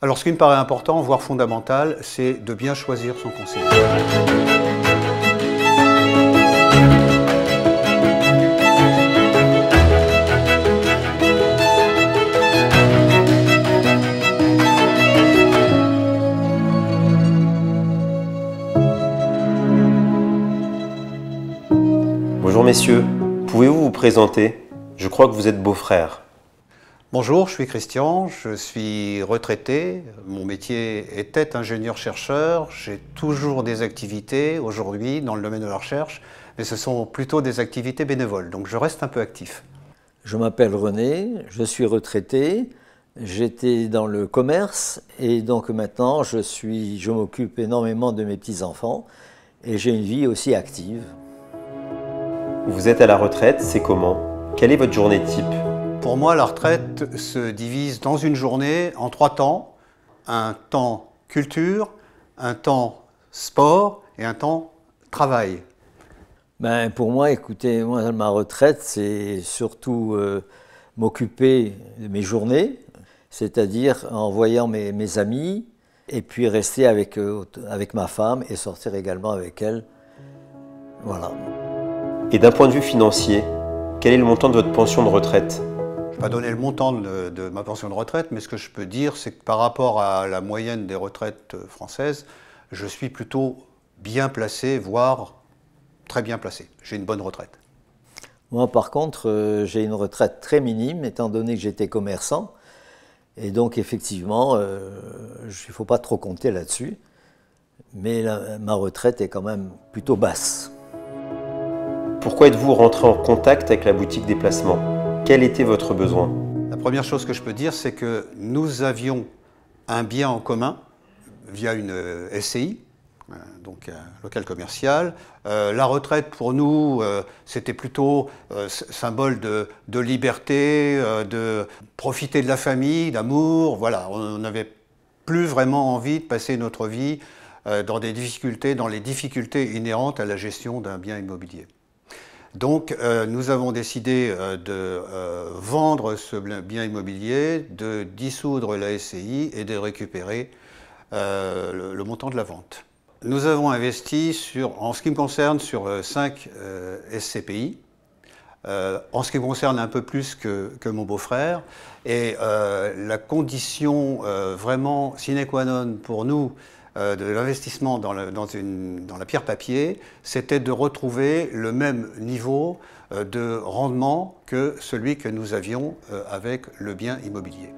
Alors ce qui me paraît important, voire fondamental, c'est de bien choisir son conseiller. Bonjour messieurs, pouvez-vous vous présenter? Je crois que vous êtes beau-frère. Bonjour, je suis Christian, je suis retraité. Mon métier était ingénieur-chercheur. J'ai toujours des activités aujourd'hui dans le domaine de la recherche, mais ce sont plutôt des activités bénévoles, donc je reste un peu actif. Je m'appelle René, je suis retraité, j'étais dans le commerce et donc maintenant je m'occupe énormément de mes petits-enfants et j'ai une vie aussi active. Vous êtes à la retraite, c'est comment? Quelle est votre journée type? Pour moi, la retraite se divise dans une journée en 3 temps. Un temps culture, un temps sport et un temps travail. Pour moi, écoutez, ma retraite, c'est surtout m'occuper de mes journées, c'est-à-dire en voyant mes amis, et puis rester avec ma femme et sortir également avec elle. Voilà. Et d'un point de vue financier, quel est le montant de votre pension de retraite? Je ne vais pas donner le montant de ma pension de retraite, mais ce que je peux dire, c'est que par rapport à la moyenne des retraites françaises, je suis plutôt bien placé, voire très bien placé. J'ai une bonne retraite. Moi, par contre, j'ai une retraite très minime, étant donné que j'étais commerçant. Et donc, effectivement, il ne faut pas trop compter là-dessus. Mais ma retraite est quand même plutôt basse. Pourquoi êtes-vous rentré en contact avec la boutique des placements? Quel était votre besoin? La première chose que je peux dire, c'est que nous avions un bien en commun via une SCI, donc un local commercial. La retraite, pour nous, c'était plutôt symbole de liberté, de profiter de la famille, d'amour. Voilà, on n'avait plus vraiment envie de passer notre vie dans les difficultés inhérentes à la gestion d'un bien immobilier. Donc nous avons décidé de vendre ce bien immobilier, de dissoudre la SCI et de récupérer le montant de la vente. Nous avons investi, en ce qui me concerne, sur 5 SCPI, en ce qui me concerne un peu plus que mon beau-frère. Et la condition vraiment sine qua non pour nous de l'investissement dans la pierre papier, c'était de retrouver le même niveau de rendement que celui que nous avions avec le bien immobilier.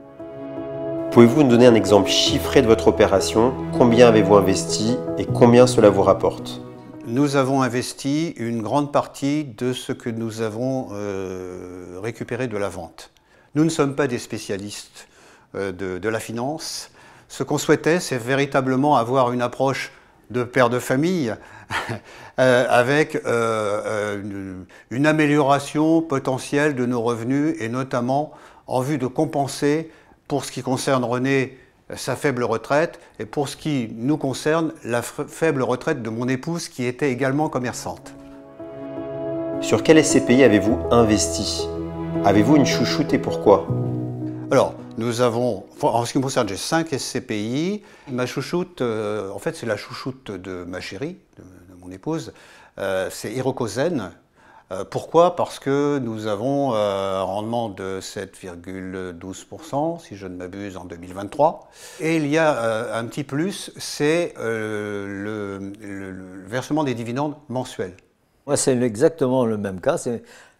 Pouvez-vous nous donner un exemple chiffré de votre opération? Combien avez-vous investi et combien cela vous rapporte? Nous avons investi une grande partie de ce que nous avons récupéré de la vente. Nous ne sommes pas des spécialistes de la finance. Ce qu'on souhaitait, c'est véritablement avoir une approche de père de famille avec une amélioration potentielle de nos revenus et notamment en vue de compenser, pour ce qui concerne René, sa faible retraite et pour ce qui nous concerne, la faible retraite de mon épouse qui était également commerçante. Sur quel SCPI avez-vous investi? Avez-vous une chouchoute et pourquoi? Alors, nous avons, en ce qui me concerne, j'ai 5 SCPI. Ma chouchoute, en fait, c'est la chouchoute de ma chérie, de mon épouse, c'est Hirokozen. Pourquoi? Parce que nous avons un rendement de 7,12%, si je ne m'abuse, en 2023. Et il y a un petit plus, c'est le versement des dividendes mensuels. Moi, c'est exactement le même cas.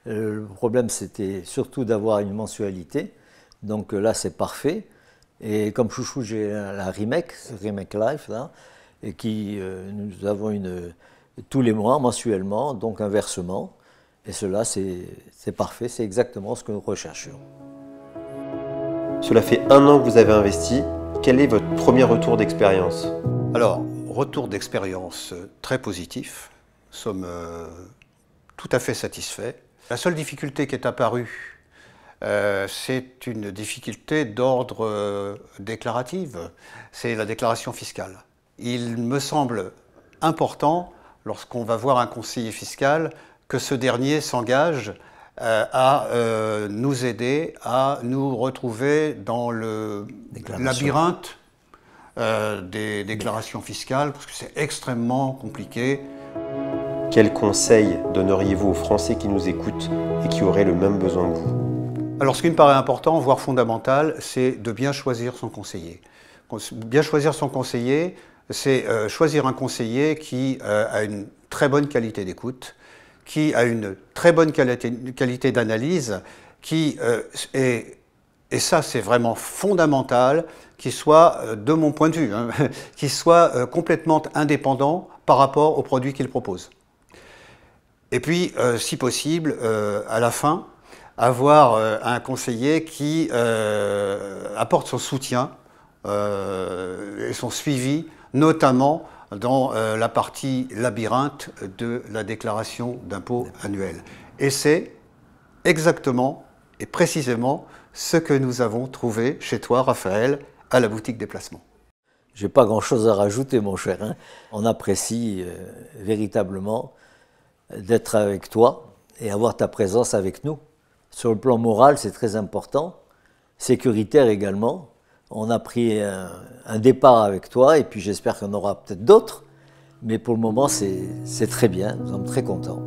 Le problème, c'était surtout d'avoir une mensualité. Donc là, c'est parfait. Et comme chouchou, j'ai la Remake Life, là, et nous avons tous les mois, mensuellement, donc un versement. Et cela, c'est parfait, c'est exactement ce que nous recherchions. Cela fait 1 an que vous avez investi. Quel est votre premier retour d'expérience? Alors, retour d'expérience très positif. Nous sommes tout à fait satisfaits. La seule difficulté qui est apparue, c'est une difficulté d'ordre déclaratif, c'est la déclaration fiscale. Il me semble important, lorsqu'on va voir un conseiller fiscal, que ce dernier s'engage à nous aider à nous retrouver dans le labyrinthe des déclarations fiscales, parce que c'est extrêmement compliqué. Quels conseils donneriez-vous aux Français qui nous écoutent et qui auraient le même besoin que vous? Alors ce qui me paraît important, voire fondamental, c'est de bien choisir son conseiller. Bien choisir son conseiller, c'est choisir un conseiller qui a une très bonne qualité d'écoute, qui a une très bonne qualité d'analyse, qui est, et ça c'est vraiment fondamental, qui soit, de mon point de vue, hein, qui soit complètement indépendant par rapport aux produits qu'il propose. Et puis, si possible, à la fin, avoir un conseiller qui apporte son soutien et son suivi, notamment dans la partie labyrinthe de la déclaration d'impôt annuelle. Et c'est exactement et précisément ce que nous avons trouvé chez toi, Raphaël, à la boutique des placements. Je n'ai pas grand-chose à rajouter, mon cher, hein. On apprécie véritablement d'être avec toi et avoir ta présence avec nous. Sur le plan moral, c'est très important, sécuritaire également. On a pris un départ avec toi et puis j'espère qu'on aura peut-être d'autres, mais pour le moment c'est très bien, nous sommes très contents.